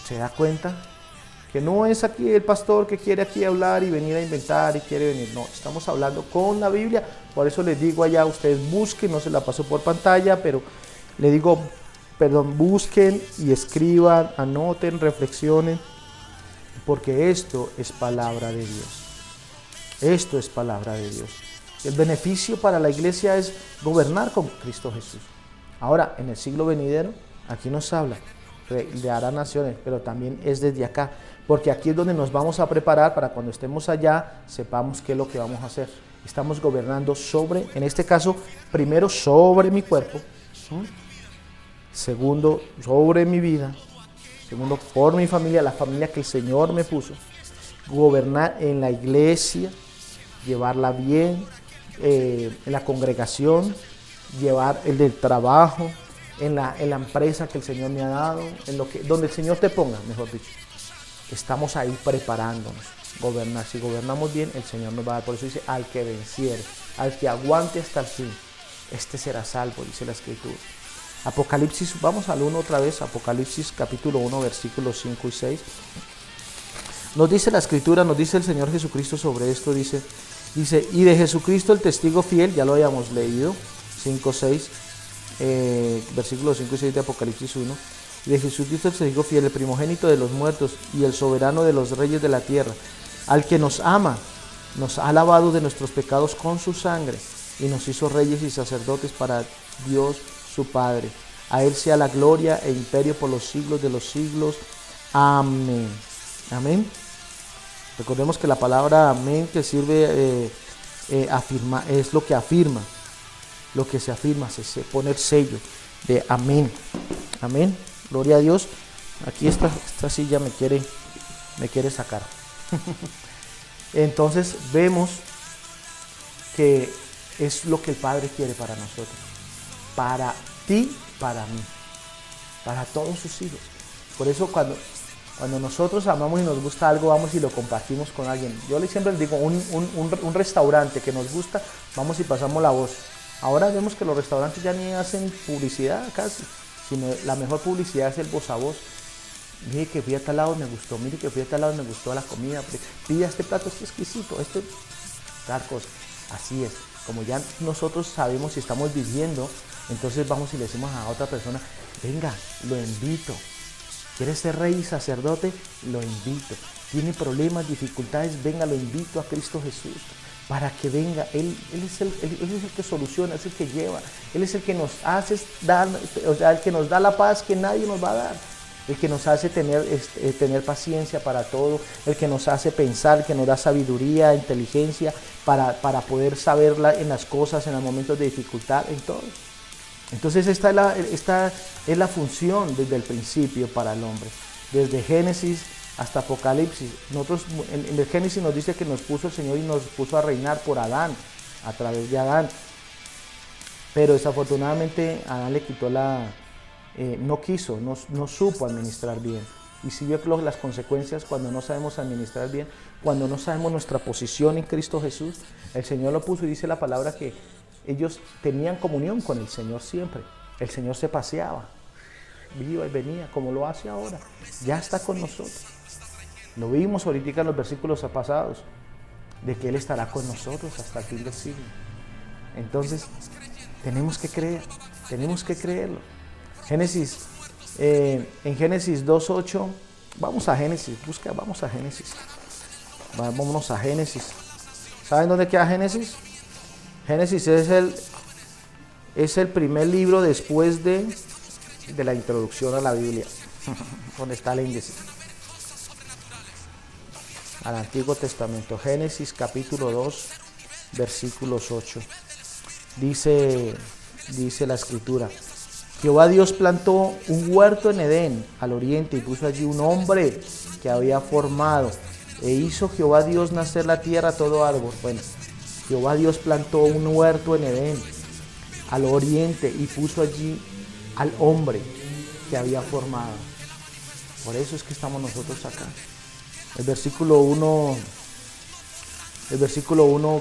¿Se da cuenta? Que no es aquí el pastor que quiere aquí hablar y venir a inventar y quiere venir. No, estamos hablando con la Biblia. Por eso les digo allá, ustedes busquen, no se la paso por pantalla, pero le digo, busquen y escriban, anoten, reflexionen, porque esto es palabra de Dios. Esto es palabra de Dios. El beneficio para la iglesia es gobernar con Cristo Jesús. Ahora, en el siglo venidero, aquí nos habla, le hará naciones, pero también es desde acá, porque aquí es donde nos vamos a preparar para cuando estemos allá, sepamos qué es lo que vamos a hacer. Estamos gobernando sobre, en este caso, primero sobre mi cuerpo, segundo, sobre mi vida, segundo, por mi familia, la familia que el Señor me puso, gobernar en la iglesia, llevarla bien, en la congregación, llevar el del trabajo, en la empresa que el Señor me ha dado, donde el Señor te ponga, mejor dicho. Estamos ahí preparándonos, gobernar. Si gobernamos bien, el Señor nos va a dar. Por eso dice, al que venciere, al que aguante hasta el fin, este será salvo, dice la Escritura. Apocalipsis, vamos al 1 otra vez, Apocalipsis capítulo 1, versículos 5 y 6. Nos dice la Escritura, nos dice el Señor Jesucristo sobre esto, dice, y de Jesucristo el testigo fiel, ya lo habíamos leído, 5, 6, versículos 5 y 6 de Apocalipsis 1, y de Jesucristo el testigo fiel, el primogénito de los muertos y el soberano de los reyes de la tierra, al que nos ama, nos ha lavado de nuestros pecados con su sangre, y nos hizo reyes y sacerdotes para Dios su Padre. A Él sea la gloria e imperio por los siglos de los siglos. Amén. Amén. Recordemos que la palabra amén que sirve afirma, es lo que afirma, lo que se afirma, se pone el sello de amén. Amén. Gloria a Dios. Aquí esta silla me quiere sacar. Entonces vemos que es lo que el Padre quiere para nosotros, para ti, para mí, para todos sus hijos. Por eso cuando nosotros amamos y nos gusta algo, vamos y lo compartimos con alguien. Yo siempre les digo, un restaurante que nos gusta, vamos y pasamos la voz. Ahora vemos que los restaurantes ya ni hacen publicidad casi, sino la mejor publicidad es el voz a voz. Mire que fui a tal lado, me gustó, mire que fui a tal lado, me gustó la comida, pida este plato, este exquisito, tal cosa. Así es, como ya nosotros sabemos y estamos viviendo, entonces vamos y le decimos a otra persona, venga, lo invito. ¿Quieres ser rey y sacerdote? Lo invito. ¿Tiene problemas, dificultades? Venga, lo invito a Cristo Jesús para que venga. Él es el que soluciona, es el que lleva. Él es el que nos hace dar, el que nos da la paz que nadie nos va a dar. El que nos hace tener paciencia para todo, el que nos hace pensar, el que nos da sabiduría, inteligencia para poder saberla en las cosas, en los momentos de dificultad, en todo. Entonces esta es la función desde el principio para el hombre, desde Génesis hasta Apocalipsis. Nosotros en el Génesis nos dice que nos puso el Señor y nos puso a reinar por Adán, a través de Adán. Pero desafortunadamente Adán le quitó no quiso, no supo administrar bien. Y si vio las consecuencias cuando no sabemos administrar bien, cuando no sabemos nuestra posición en Cristo Jesús. El Señor lo puso y dice la palabra que ellos tenían comunión con el Señor siempre. El Señor se paseaba, iba y venía, como lo hace ahora. Ya está con nosotros. Lo vimos ahorita en los versículos pasados, de que Él estará con nosotros hasta el fin del siglo. Entonces, tenemos que creerlo. En Génesis 2:8, vamos a Génesis, vámonos a Génesis. ¿Saben dónde queda Génesis? Génesis es el primer libro después de la introducción a la Biblia, donde está el índice al Antiguo Testamento. Génesis capítulo 2, versículos 8. Dice la escritura: Jehová Dios plantó un huerto en Edén, al oriente, y puso allí un hombre que había formado. E hizo Jehová Dios nacer la tierra todo árbol. Bueno, Jehová Dios plantó un huerto en Edén, al oriente, y puso allí al hombre que había formado. Por eso es que estamos nosotros acá. El versículo 1,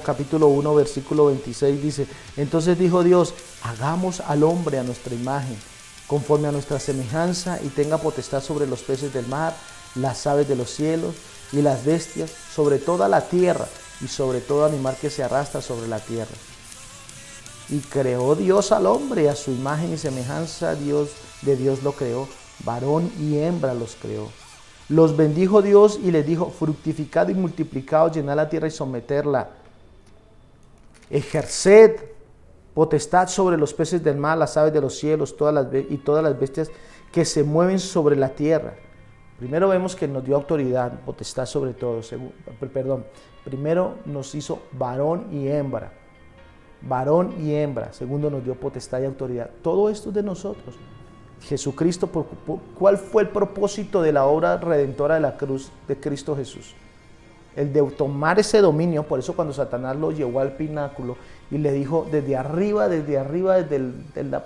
capítulo 1, versículo 26 dice: Entonces dijo Dios, hagamos al hombre a nuestra imagen, conforme a nuestra semejanza, y tenga potestad sobre los peces del mar, las aves de los cielos y las bestias, sobre toda la tierra y sobre todo animal que se arrastra sobre la tierra. Y creó Dios al hombre, a su imagen y semejanza de Dios lo creó, varón y hembra los creó. Los bendijo Dios y les dijo: fructificad y multiplicaos, llenad la tierra y someterla. Ejerced potestad sobre los peces del mar, las aves de los cielos y todas las bestias que se mueven sobre la tierra. Primero vemos que nos dio autoridad, potestad sobre todo. Primero nos hizo varón y hembra. Varón y hembra. Segundo, nos dio potestad y autoridad. Todo esto es de nosotros. Jesucristo, ¿cuál fue el propósito de la obra redentora de la cruz de Cristo Jesús? El de tomar ese dominio. Por eso cuando Satanás lo llevó al pináculo y le dijo desde arriba, desde la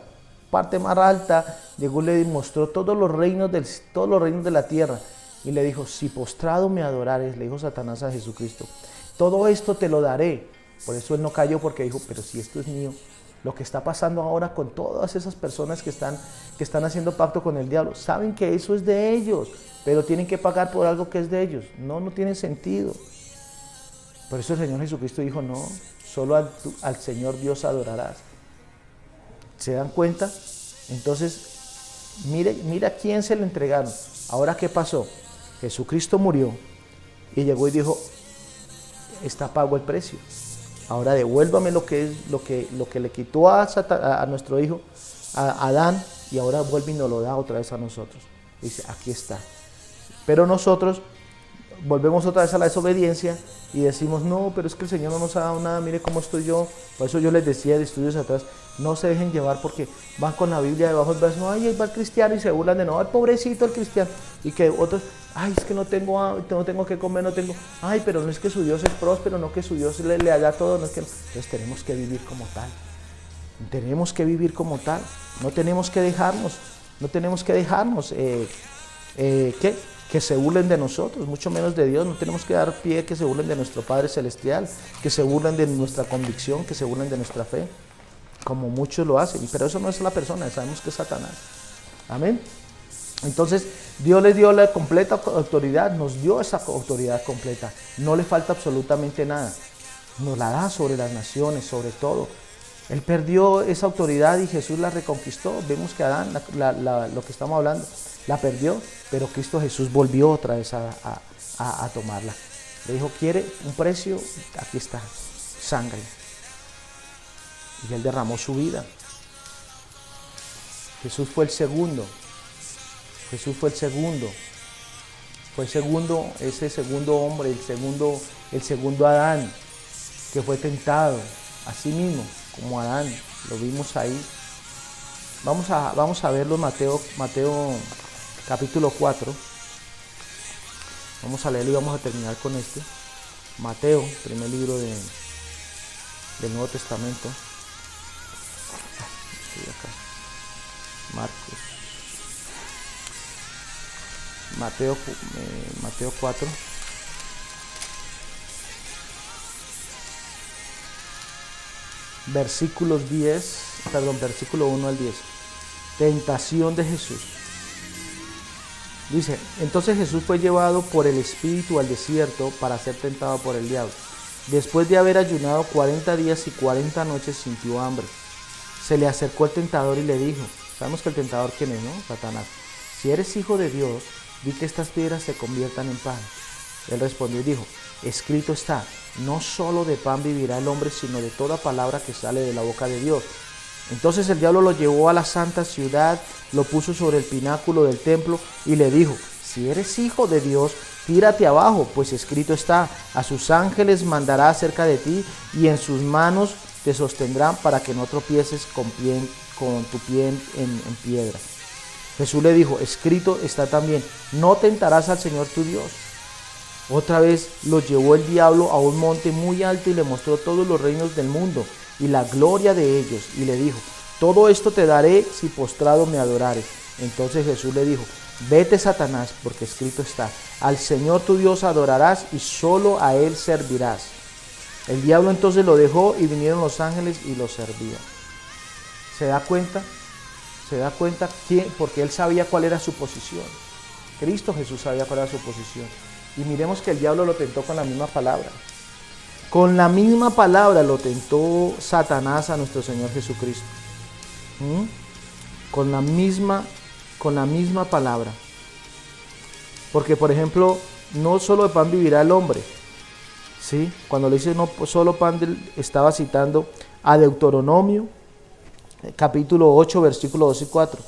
parte más alta, llegó y le mostró todos los reinos de la tierra, y le dijo: si postrado me adorares, le dijo Satanás a Jesucristo, todo esto te lo daré. Por eso él no cayó, porque dijo: pero si esto es mío. Lo que está pasando ahora con todas esas personas que están haciendo pacto con el diablo, saben que eso es de ellos, pero tienen que pagar por algo que es de ellos. No tiene sentido. Por eso el Señor Jesucristo dijo: no, solo al Señor Dios adorarás. ¿Se dan cuenta? Entonces, mira a quién se le entregaron. Ahora, ¿qué pasó? Jesucristo murió y llegó y dijo: está pago el precio. Ahora devuélvame lo que le quitó a nuestro hijo, a Adán, y ahora vuelve y nos lo da otra vez a nosotros. Dice, aquí está. Pero nosotros volvemos otra vez a la desobediencia y decimos, no, pero es que el Señor no nos ha dado nada, mire cómo estoy yo. Por eso yo les decía de estudios atrás, no se dejen llevar porque van con la Biblia debajo del brazo, ay, ahí va el cristiano, y se burlan de no, ay, pobrecito el cristiano. Y que otros, ay, es que no tengo que comer, no tengo, ay, pero no es que su Dios es próspero, no que su Dios le da todo, no es que no. Entonces tenemos que vivir como tal. Tenemos que vivir como tal, no tenemos que dejarnos, que se burlen de nosotros, mucho menos de Dios. No tenemos que dar pie que se burlen de nuestro Padre Celestial, que se burlen de nuestra convicción, que se burlen de nuestra fe, como muchos lo hacen, pero eso no es la persona, sabemos que es Satanás. Amén. Entonces Dios les dio la completa autoridad, nos dio esa autoridad completa, no le falta absolutamente nada, nos la da sobre las naciones, sobre todo. Él perdió esa autoridad y Jesús la reconquistó. Vemos que Adán, lo que estamos hablando, la perdió, pero Cristo Jesús volvió otra vez a tomarla. Le dijo, ¿quiere un precio? Aquí está, sangre. Y Él derramó su vida. Jesús fue el segundo. Ese segundo hombre, el segundo Adán, que fue tentado a sí mismo, como Adán, lo vimos ahí. Vamos a verlo, Mateo capítulo 4. Vamos a leerlo y vamos a terminar con este. Mateo, primer libro del Nuevo Testamento. Estoy acá. Marcos. Mateo 4. Versículo 1 al 10. Tentación de Jesús. Dice, entonces Jesús fue llevado por el Espíritu al desierto para ser tentado por el diablo. Después de haber ayunado 40 días y 40 noches sintió hambre. Se le acercó el tentador y le dijo, sabemos que el tentador ¿quién es, no? Satanás. Si eres hijo de Dios, di que estas piedras se conviertan en pan. Él respondió y dijo, escrito está, no solo de pan vivirá el hombre, sino de toda palabra que sale de la boca de Dios. Entonces el diablo lo llevó a la santa ciudad, lo puso sobre el pináculo del templo y le dijo, si eres hijo de Dios, tírate abajo, pues escrito está, a sus ángeles mandará acerca de ti y en sus manos te sostendrán para que no tropieces con tu pie en piedra. Jesús le dijo, escrito está también, no tentarás al Señor tu Dios. Otra vez lo llevó el diablo a un monte muy alto y le mostró todos los reinos del mundo y la gloria de ellos, y le dijo, todo esto te daré si postrado me adorares. Entonces Jesús le dijo, vete Satanás, porque escrito está, al Señor tu Dios adorarás y solo a Él servirás. El diablo entonces lo dejó y vinieron los ángeles y lo servían. ¿Se da cuenta? Porque él sabía cuál era su posición. Cristo Jesús sabía cuál era su posición. Y miremos que el diablo lo tentó con la misma palabra. Con la misma palabra lo tentó Satanás a nuestro Señor Jesucristo. Con la misma palabra. Porque, por ejemplo, no solo de pan vivirá el hombre. ¿Sí? Cuando le dice no solo pan, estaba citando a Deuteronomio, capítulo 8, versículos 2 y 4.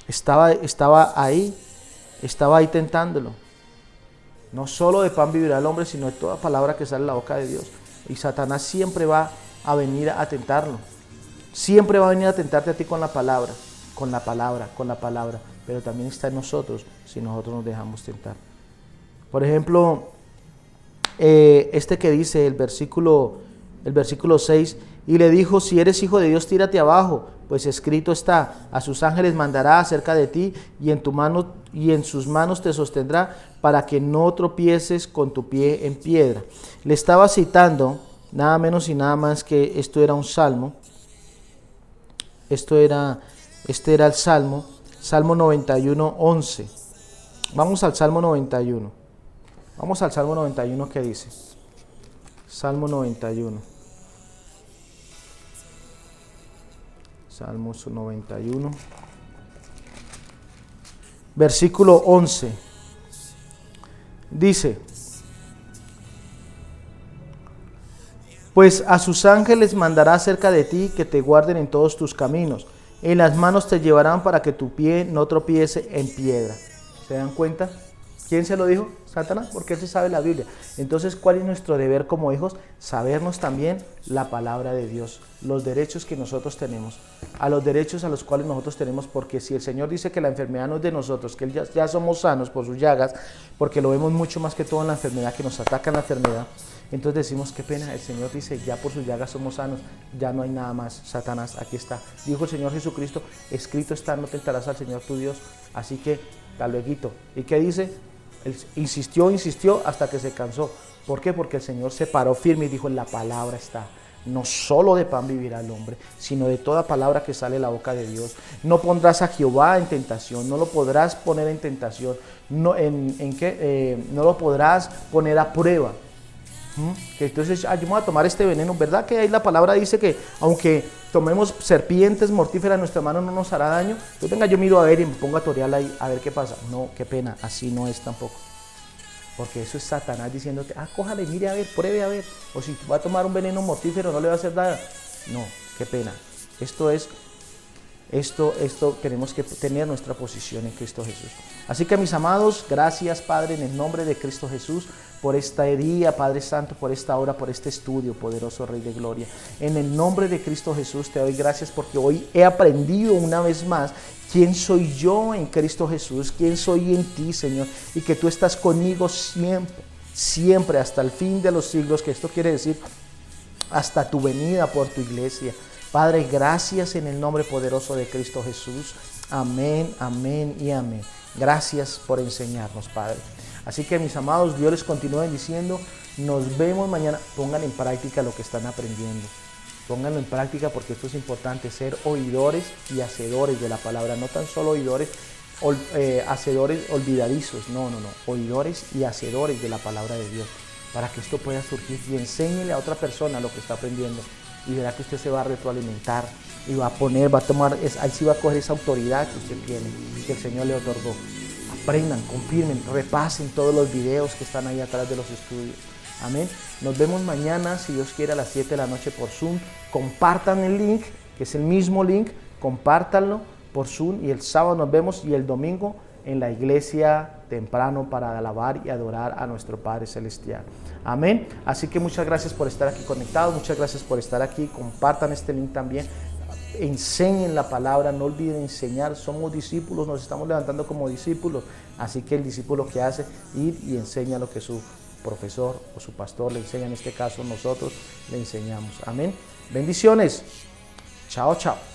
Estaba ahí tentándolo. No solo de pan vivirá el hombre, sino de toda palabra que sale de la boca de Dios. Y Satanás siempre va a venir a tentarlo. Siempre va a venir a tentarte a ti con la palabra. Pero también está en nosotros si nosotros nos dejamos tentar. Por ejemplo, que dice el versículo 6, y le dijo, si eres hijo de Dios, tírate abajo, pues escrito está, a sus ángeles mandará acerca de ti, y en sus manos te sostendrá, para que no tropieces con tu pie en piedra. Le estaba citando, nada menos y nada más que esto era un salmo, este era el Salmo 91, 11. Vamos al Salmo 91. ¿Qué dice? Salmo 91. Salmos 91. Versículo 11. Dice, pues a sus ángeles mandará acerca de ti que te guarden en todos tus caminos. En las manos te llevarán para que tu pie no tropiece en piedra. ¿Se dan cuenta? ¿Quién se lo dijo? Satanás, porque él se sabe la Biblia. Entonces, ¿cuál es nuestro deber como hijos? Sabernos también la palabra de Dios, los derechos que nosotros tenemos, a los derechos a los cuales nosotros tenemos, porque si el Señor dice que la enfermedad no es de nosotros, que ya somos sanos por sus llagas, porque lo vemos mucho más que todo en la enfermedad, que nos ataca en la enfermedad, entonces decimos, qué pena, el Señor dice, ya por sus llagas somos sanos, ya no hay nada más. Satanás, aquí está. Dijo el Señor Jesucristo, escrito está, no tentarás al Señor tu Dios, así que, hasta luego. ¿Y qué dice? Él insistió hasta que se cansó. ¿Por qué? Porque el Señor se paró firme y dijo, la palabra está. No solo de pan vivirá el hombre, sino de toda palabra que sale de la boca de Dios. No pondrás a Jehová en tentación, no lo podrás poner en tentación, no lo podrás poner a prueba. Que entonces, yo me voy a tomar este veneno, ¿verdad? Que ahí la palabra dice que aunque tomemos serpientes mortíferas en nuestra mano no nos hará daño. Yo yo miro a ver y me pongo a torearla ahí a ver qué pasa. No, qué pena, así no es tampoco. Porque eso es Satanás diciéndote, cójale, mire a ver, pruebe a ver. O si va a tomar un veneno mortífero no le va a hacer nada. No, qué pena. Esto tenemos que tener nuestra posición en Cristo Jesús. Así que mis amados, gracias Padre en el nombre de Cristo Jesús por este día, Padre Santo, por esta hora, por este estudio, poderoso Rey de Gloria. En el nombre de Cristo Jesús te doy gracias porque hoy he aprendido una vez más quién soy yo en Cristo Jesús, quién soy en ti, Señor, y que tú estás conmigo siempre, siempre, hasta el fin de los siglos, que esto quiere decir hasta tu venida por tu iglesia. Padre, gracias en el nombre poderoso de Cristo Jesús. Amén, amén y amén. Gracias por enseñarnos, Padre. Así que, mis amados, Dios les continúe bendiciendo. Nos vemos mañana. Pongan en práctica lo que están aprendiendo. Pónganlo en práctica porque esto es importante, ser oidores y hacedores de la palabra. No tan solo oidores, hacedores olvidadizos. No. Oidores y hacedores de la palabra de Dios. Para que esto pueda surgir y enséñele a otra persona lo que está aprendiendo. Y verá que usted se va a retroalimentar y va a tomar, ahí sí va a coger esa autoridad que usted tiene, que el Señor le otorgó. Aprendan, confirmen, repasen todos los videos que están ahí atrás de los estudios. Amén. Nos vemos mañana, si Dios quiere, a las 7 de la noche por Zoom. Compartan el link, que es el mismo link, compártanlo por Zoom y el sábado nos vemos y el domingo en la iglesia temprano para alabar y adorar a nuestro Padre Celestial. Amén. Así que muchas gracias por estar aquí conectados, muchas gracias por estar aquí. Compartan este link también. Enseñen la palabra, no olviden enseñar. Somos discípulos, nos estamos levantando como discípulos. Así que el discípulo que hace, ir y enseña lo que su profesor o su pastor le enseña. En este caso nosotros le enseñamos. Amén. Bendiciones. Chao, chao.